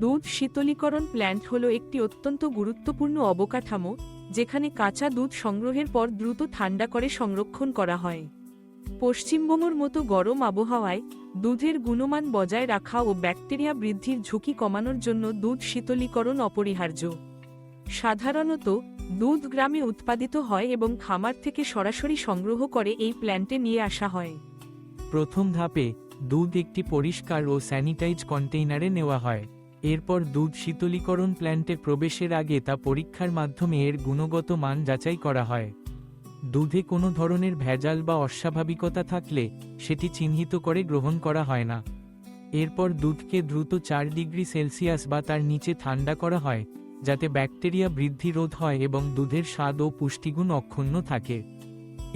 দুধ শীতলীকরণ প্ল্যান্ট হল একটি অত্যন্ত গুরুত্বপূর্ণ অবকাঠামো, যেখানে কাঁচা দুধ সংগ্রহের পর দ্রুত ঠান্ডা করে সংরক্ষণ করা হয়। পশ্চিমবঙ্গের মতো গরম আবহাওয়ায় দুধের গুণমান বজায় রাখা ও ব্যাকটেরিয়া বৃদ্ধির ঝুঁকি কমানোর জন্য দুধ শীতলীকরণ অপরিহার্য। সাধারণত দুধ গ্রামে উৎপাদিত হয় এবং খামার থেকে সরাসরি সংগ্রহ করে এই প্ল্যান্টে নিয়ে আসা হয়। প্রথম ধাপে দুধ একটি পরিষ্কার ও স্যানিটাইজ কন্টেইনারে নেওয়া হয়। এরপর দুধ শীতলীকরণ প্ল্যান্টে প্রবেশের আগে তা পরীক্ষার মাধ্যমে এর গুণগত মান যাচাই করা হয়। দুধে কোনো ধরনের ভেজাল বা অস্বাভাবিকতা থাকলে সেটি চিহ্নিত করে গ্রহণ করা হয় না। এরপর দুধকে দ্রুত 4 ডিগ্রি সেলসিয়াস বা তার নিচে ঠান্ডা করা হয়, যাতে ব্যাকটেরিয়া বৃদ্ধি রোধ হয় এবং দুধের স্বাদ ও পুষ্টিগুণ অক্ষুণ্ণ থাকে।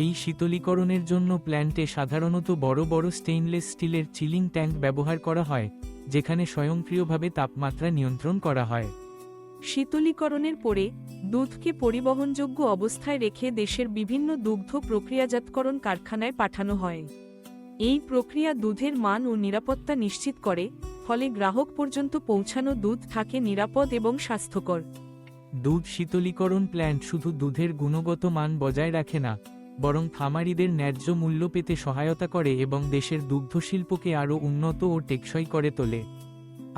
এই শীতলীকরণের জন্য প্ল্যান্টে সাধারণত বড় বড় স্টেইনলেস স্টিলের চিলিং ট্যাঙ্ক ব্যবহার করা হয়, যেখানে স্বয়ংক্রিয়ভাবে তাপমাত্রা নিয়ন্ত্রণ করা হয়। শীতলীকরণের পরে দুধকে পরিবহনযোগ্য অবস্থায় রেখে দেশের বিভিন্ন দুগ্ধ প্রক্রিয়াজাতকরণ কারখানায় পাঠানো হয়। এই প্রক্রিয়া দুধের মান ও নিরাপত্তা নিশ্চিত করে, ফলে গ্রাহক পর্যন্ত পৌঁছানো দুধ থাকে নিরাপদ এবং স্বাস্থ্যকর। দুধ শীতলীকরণ প্ল্যান্ট শুধু দুধের গুণগত মান বজায় রাখে না, বরং খামারিদের ন্যায্য মূল্য পেতে সহায়তা করে এবং দেশের দুগ্ধশিল্পকে আরও উন্নত ও টেকসই করে তোলে।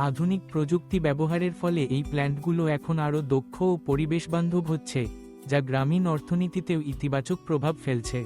আধুনিক প্রযুক্তি ব্যবহারের ফলে এই প্ল্যান্টগুলো এখন আরও দক্ষ ও পরিবেশবান্ধব হচ্ছে, যা গ্রামীণ অর্থনীতিতেও ইতিবাচক প্রভাব ফেলছে।